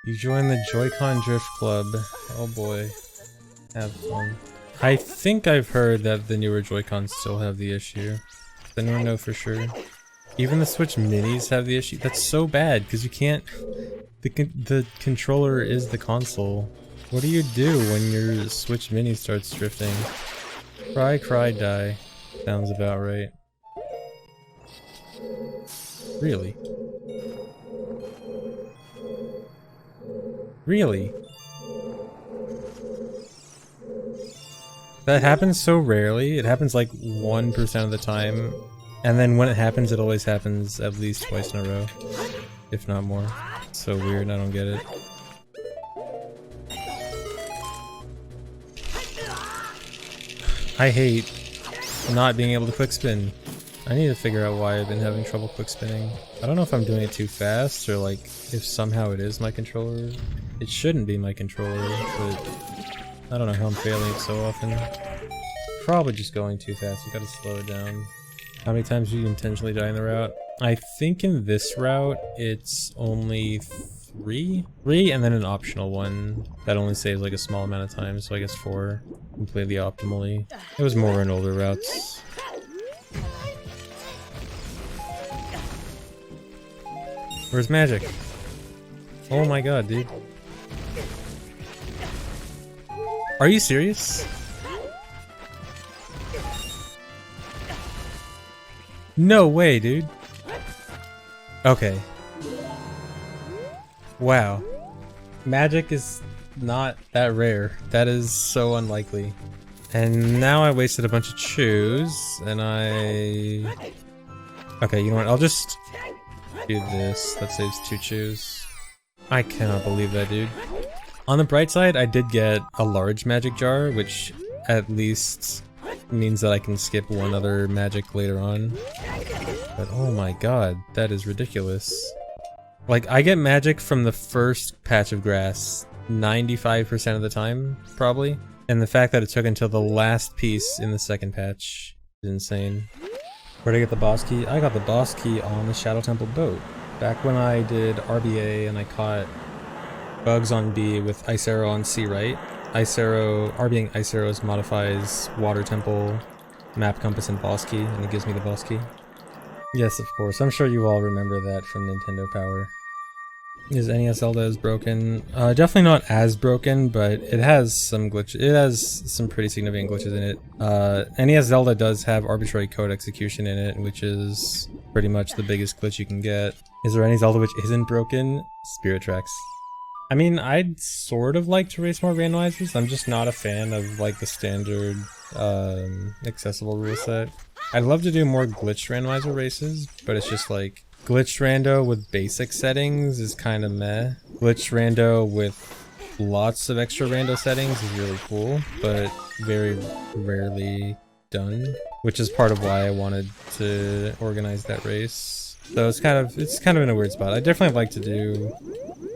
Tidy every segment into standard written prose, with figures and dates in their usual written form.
You join the Joy-Con Drift Club. Oh boy. Have fun. I think I've heard that the newer Joy-Cons still have the issue. Does anyone know for sure? Even the Switch Minis have the issue. That's so bad, because you can't... The controller is the console. What do you do when your Switch Mini starts drifting? Cry, cry, die. Sounds about right. Really? Really? That happens so rarely. It happens like 1% of the time. And then when it happens, it always happens at least twice in a row. If not more. It's so weird, I don't get it. I hate not being able to quick spin. I need to figure out why I've been having trouble quick spinning. I don't know if I'm doing it too fast or like if somehow it is my controller. It shouldn't be my controller, but I don't know how I'm failing it so often. Probably just going too fast, you gotta slow it down. How many times do you intentionally die in the route? I think in this route it's only 3? 3 and then an optional one that only saves like a small amount of time, so I guess 4 completely optimally. It was more in older routes. Where's magic? Oh my god, dude. Are you serious? No way, dude. Okay. Wow. Magic is not that rare. That is so unlikely. And now I wasted a bunch of chews, and Okay, you know what? I'll just do this. That saves 2 chews. I cannot believe that, dude. On the bright side, I did get a large magic jar, which at least means that I can skip one other magic later on. But oh my god, that is ridiculous. Like, I get magic from the first patch of grass 95% of the time, probably. And the fact that it took until the last piece in the second patch is insane. Where'd I get the boss key? I got the boss key on the Shadow Temple boat. Back when I did RBA and I caught bugs on B with Ice Arrow on C, right? Ice Arrow, RBing Ice Arrows modifies Water Temple, Map Compass, and Boss Key, and it gives me the boss key. Yes, of course. I'm sure you all remember that from Nintendo Power. Is NES Zelda as broken? Definitely not as broken, but it has some glitch. It has some pretty significant glitches in it. NES Zelda does have arbitrary code execution in it, which is pretty much the biggest glitch you can get. Is there any Zelda which isn't broken? Spirit Tracks. I mean, I'd sort of like to race more randomizers. I'm just not a fan of like the standard accessible rule set. I'd love to do more glitched randomizer races, but it's just like glitched rando with basic settings is kind of meh. Glitched rando with lots of extra rando settings is really cool, but very rarely done, which is part of why I wanted to organize that race. So it's kind of in a weird spot. I definitely like to do,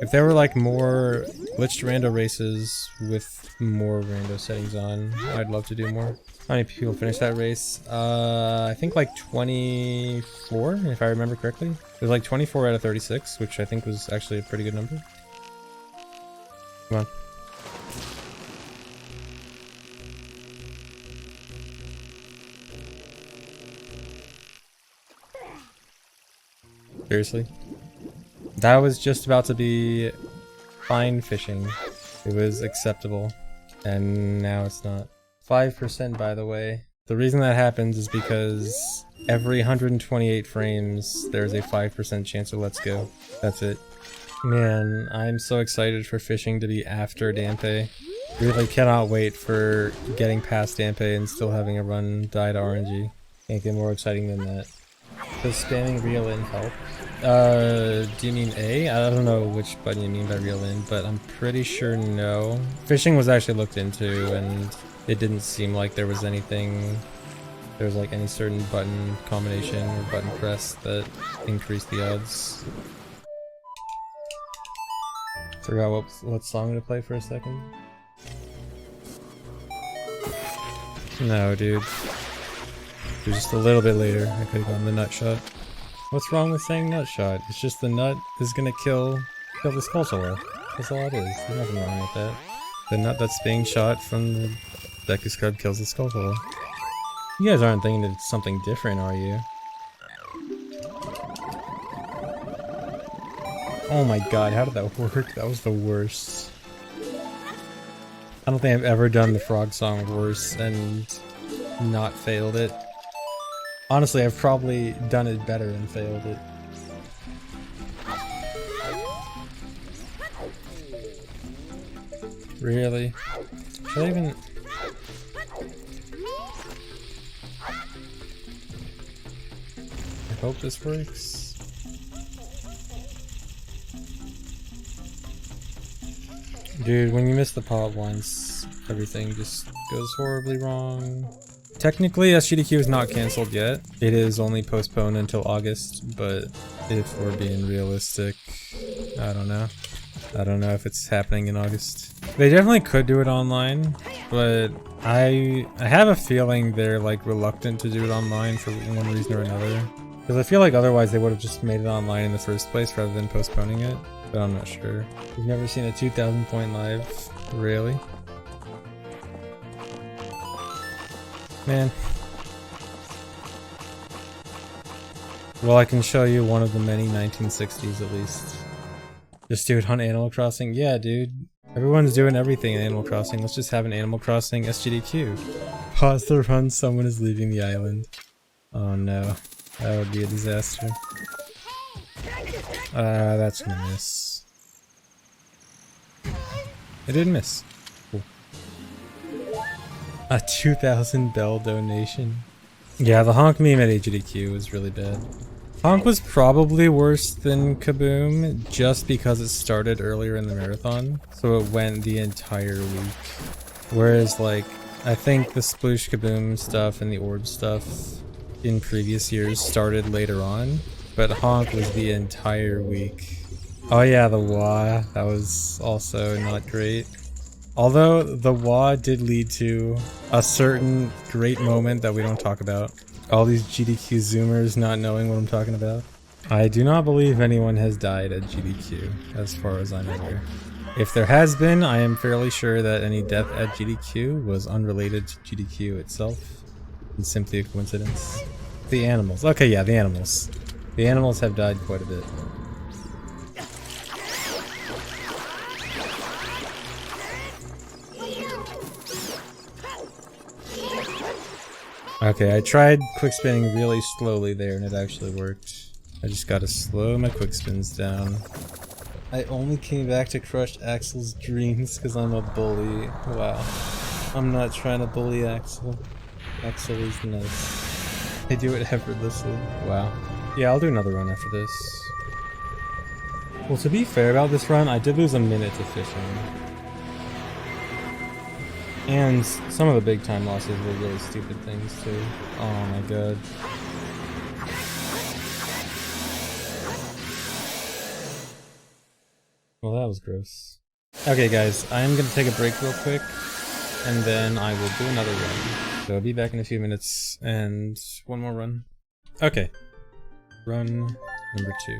if there were like more glitched rando races with more rando settings on, I'd love to do more. How many people finished that race? I think like 24, if I remember correctly. It was like 24 out of 36, which I think was actually a pretty good number. Come on. Seriously? That was just about to be fine fishing. It was acceptable. And now it's not. 5% by the way. The reason that happens is because every 128 frames there's a 5% chance of let's go. That's it. Man, I'm so excited for fishing to be after Dampe. Really cannot wait for getting past Dampe and still having a run die to RNG. Can't get more exciting than that. Does spamming reel in help? Do you mean A? I don't know which button you mean by reel in, but I'm pretty sure no. Fishing was actually looked into and it didn't seem like there was anything, there was like any certain button combination or button press that increased the odds. Forgot what song to play for a second. No, dude. It was just a little bit later. I could have gone the nut shot. What's wrong with saying nut shot? It's just the nut is gonna kill the skull solar. That's all it is. There's nothing wrong with that. The nut that's being shot from the Deku Scrub kills the Skulltula. You guys aren't thinking it's something different, are you? Oh my god, how did that work? That was the worst. I don't think I've ever done the frog song worse and not failed it. Honestly, I've probably done it better and failed it. Really? Should I even... I hope this works. Dude, when you miss the pot once, everything just goes horribly wrong. Technically, SGDQ is not cancelled yet. It is only postponed until August, but if we're being realistic, I don't know. I don't know if it's happening in August. They definitely could do it online, but I have a feeling they're like reluctant to do it online for one reason or another. Because I feel like otherwise they would have just made it online in the first place rather than postponing it. But I'm not sure. You've never seen a 2,000 point live? Really? Man. Well, I can show you one of the many 1960s at least. Just do it on Animal Crossing? Yeah, dude. Everyone's doing everything in Animal Crossing. Let's just have an Animal Crossing SGDQ. Pause the run, someone is leaving the island. Oh no. That would be a disaster. That's gonna miss. It didn't miss. Cool. A 2,000 bell donation. Yeah, the honk meme at HDQ was really bad. Honk was probably worse than Kaboom just because it started earlier in the marathon, so it went the entire week. Whereas, like, I think the Sploosh Kaboom stuff and the Orb stuff in previous years started later on, but Honk was the entire week. Oh yeah, the Wah, that was also not great. Although the Wah did lead to a certain great moment that we don't talk about. All these GDQ Zoomers not knowing what I'm talking about. I do not believe anyone has died at GDQ, as far as I'm aware. If there has been, I am fairly sure that any death at GDQ was unrelated to GDQ itself. It's simply a coincidence. The animals. Okay, yeah, the animals. The animals have died quite a bit. Okay, I tried quick spinning really slowly there and it actually worked. I just gotta slow my quick spins down. I only came back to crush Axel's dreams because I'm a bully. Wow. I'm not trying to bully Axel. Axel is nice. I do it effortlessly. Wow. Yeah, I'll do another run after this. Well, to be fair about this run, I did lose a minute to fishing. And some of the big time losses were really stupid things too. Oh my god. Well, that was gross. Okay guys, I am gonna take a break real quick, and then I will do another run. So I'll be back in a few minutes, and one more run. Okay. Run number 2.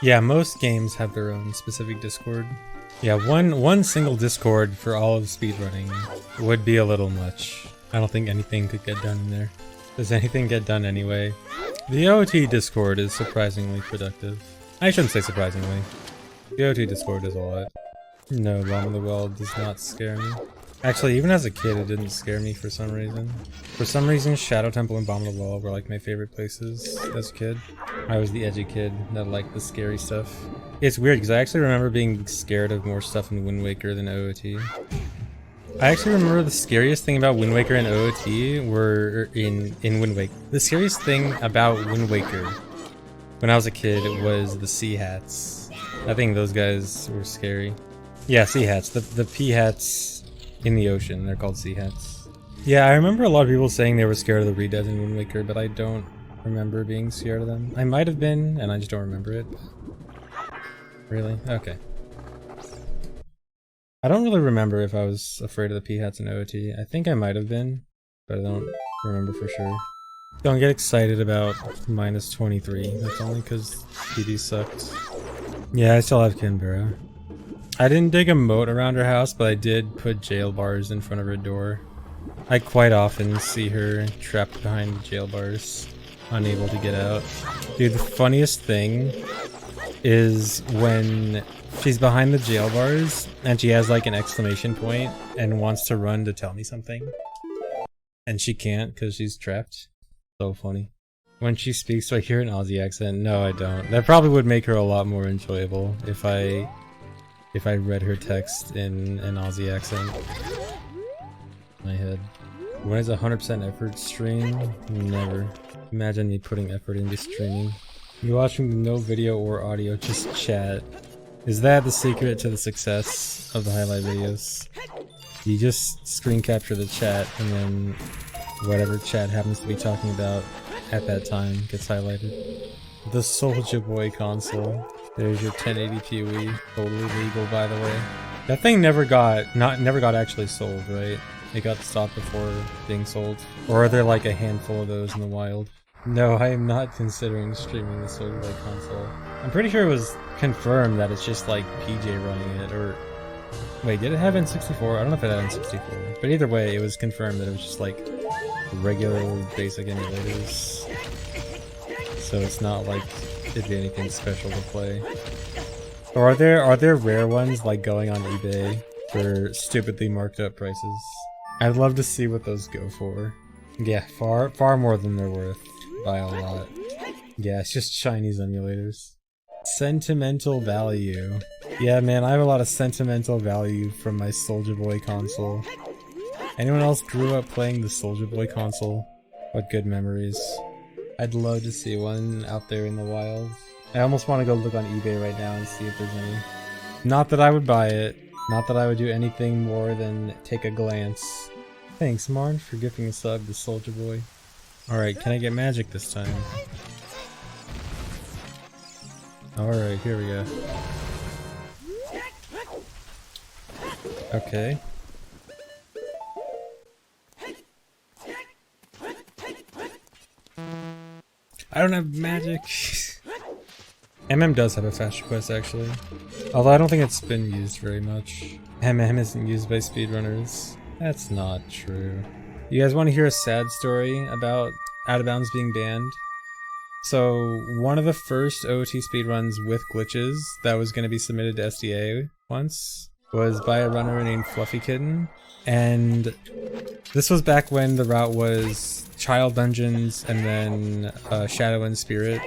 Yeah, most games have their own specific Discord. Yeah, one single Discord for all of speedrunning would be a little much. I don't think anything could get done in there. Does anything get done anyway? The OT Discord is surprisingly productive. I shouldn't say surprisingly. The OT Discord is a lot. No, Bomb of the Well does not scare me. Actually, even as a kid, it didn't scare me for some reason. For some reason, Shadow Temple and Bomb of the Well were like my favorite places as a kid. I was the edgy kid that liked the scary stuff. It's weird because I actually remember being scared of more stuff in Wind Waker than OOT. I actually remember the scariest thing about Wind Waker and OOT were in Wind Waker. The scariest thing about Wind Waker when I was a kid was the sea hats. I think those guys were scary. Yeah, sea hats. The pea hats in the ocean. They're called sea hats. Yeah, I remember a lot of people saying they were scared of the Red Dead in Wind Waker, but I don't remember being scared of them. I might have been, and I just don't remember it. Really? Okay. I don't really remember if I was afraid of the pea hats in OOT. I think I might have been, but I don't remember for sure. Don't get excited about -23. That's only because PD sucked. Yeah, I still have Canberra. I didn't dig a moat around her house, but I did put jail bars in front of her door. I quite often see her trapped behind jail bars, unable to get out. Dude, the funniest thing is when she's behind the jail bars and she has like an exclamation point and wants to run to tell me something. And she can't because she's trapped. So funny. When she speaks, do I hear an Aussie accent? No, I don't. That probably would make her a lot more enjoyable if I read her text in an Aussie accent. My head. When is 100% effort stream? Never. Imagine me putting effort into streaming. You're watching no video or audio, just chat. Is that the secret to the success of the highlight videos? You just screen capture the chat and then whatever chat happens to be talking about at that time gets highlighted. The Soulja Boy console. There's your 1080p Wii. Totally legal, by the way. That thing never got actually sold, right? It got stopped before being sold. Or are there like a handful of those in the wild? No, I am not considering streaming the Soulja Boy console. I'm pretty sure it was confirmed that it's just like PJ running it, or... Wait, did it have N64? I don't know if it had N64. But either way, it was confirmed that it was just like regular basic emulators. So it's not like it'd be anything special to play. Or are there rare ones like going on eBay for stupidly marked up prices? I'd love to see what those go for. Yeah, far more than they're worth by a lot. Yeah, it's just Chinese emulators. Sentimental value. Yeah, man, I have a lot of sentimental value from my Soulja Boy console. Anyone else grew up playing the Soulja Boy console? What good memories. I'd love to see one out there in the wild. I almost want to go look on eBay right now and see if there's any. Not that I would buy it. Not that I would do anything more than take a glance. Thanks, Marn, for gifting a sub to Soulja Boy. Alright, can I get magic this time? Alright, here we go. Okay. I don't have magic. MM does have a fast request actually. Although I don't think it's been used very much. MM isn't used by speedrunners. That's not true. You guys want to hear a sad story about Out of Bounds being banned? So, one of the first OOT speedruns with glitches that was going to be submitted to SDA once was by a runner named Fluffy Kitten. And this was back when the route was Child Dungeons and then Shadow and Spirit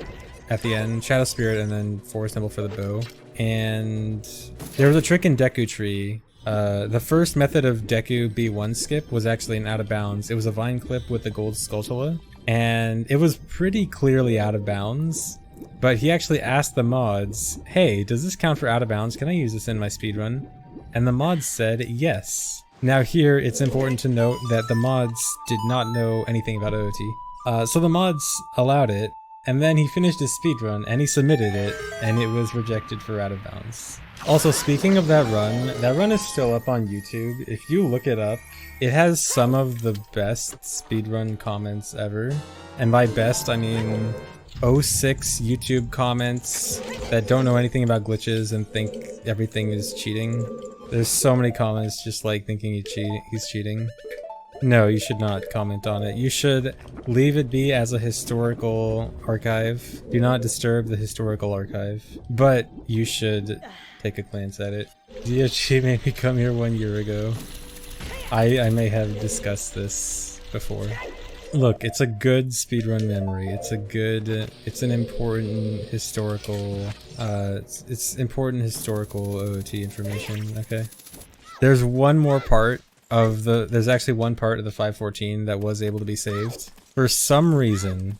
at the end. Shadow Spirit and then Forest Temple for the bow. And there was a trick in Deku Tree. The first method of Deku B1 skip was actually an out of bounds. It was a vine clip with the gold Skulltula. And it was pretty clearly out of bounds, but he actually asked the mods, hey, does this count for out of bounds? Can I use this in my speedrun? And the mods said yes. Now here, it's important to note that the mods did not know anything about OOT. So the mods allowed it, and then he finished his speedrun, and he submitted it, and it was rejected for out of bounds. Also, speaking of that run is still up on YouTube. If you look it up, it has some of the best speedrun comments ever. And by best, I mean 06 YouTube comments that don't know anything about glitches and think everything is cheating. There's so many comments just like thinking he's cheating. No, you should not comment on it. You should leave it be as a historical archive. Do not disturb the historical archive. But you should take a glance at it. DHG made me come here 1 year ago. I may have discussed this before. Look, it's a good speedrun memory. It's an important historical, it's important historical OOT information, okay? There's one more part of there's actually one part of the 514 that was able to be saved. For some reason,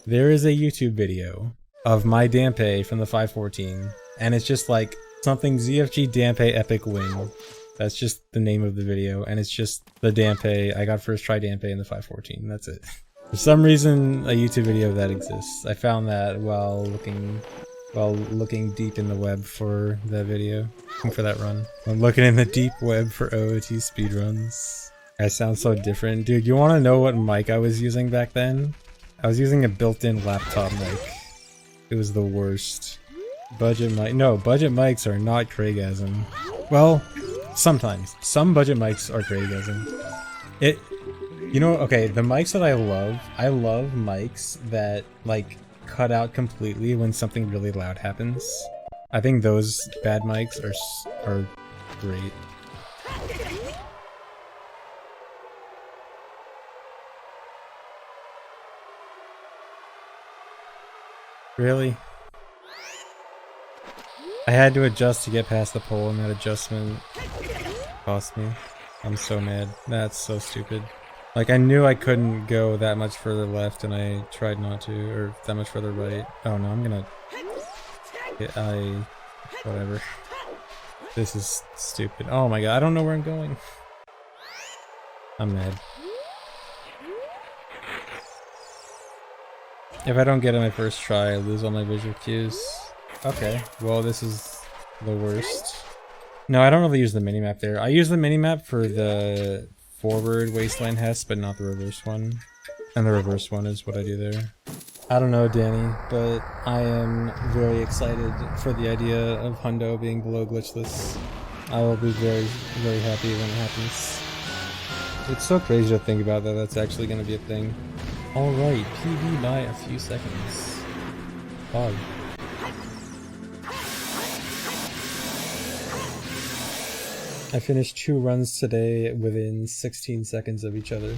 there is a YouTube video of my Dampe from the 514, and it's just like something ZFG Dampe epic win. That's just the name of the video, and it's just the Dampe. I got first try Dampe in the 514. That's it. For some reason, a YouTube video of that exists. I found that while looking deep in the web for that video, looking for that run. I'm looking in the deep web for OOT speedruns. I sound so different. Dude, you want to know what mic I was using back then? I was using a built-in laptop mic. It was the worst. Budget mic. No, budget mics are not Craigasm. Well, sometimes. Some budget mics are Craigasm. It, you know, okay, the mics that I love mics that, like, cut out completely when something really loud happens. I think those bad mics are great. Really? I had to adjust to get past the pole, and that adjustment cost me. I'm so mad. That's so stupid. Like, I knew I couldn't go that much further left, and I tried not to, or that much further right. Oh no, I'm gonna... whatever. This is stupid. Oh my god, I don't know where I'm going. I'm mad. If I don't get it my first try, I lose all my visual cues. Okay, well this is the worst. No, I don't really use the minimap there. I use the minimap for the forward wasteland Hess, but not the reverse one. And the reverse one is what I do there. I don't know, Danny, but I am very excited for the idea of Hundo being below glitchless. I will be very, very happy when it happens. It's so crazy to think about that that's actually going to be a thing. Alright, PB by a few seconds. Bug. I finished 2 runs today within 16 seconds of each other.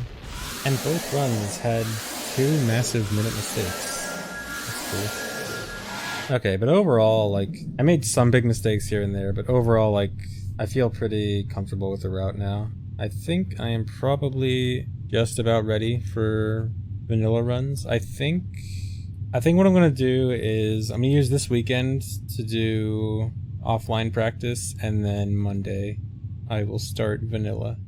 And both runs had 2 massive minute mistakes. That's cool. Okay, but overall, like, I made some big mistakes here and there, but overall, like, I feel pretty comfortable with the route now. I think I am probably just about ready for vanilla runs. I think what I'm gonna do is I'm gonna use this weekend to do offline practice, and then Monday I will start vanilla.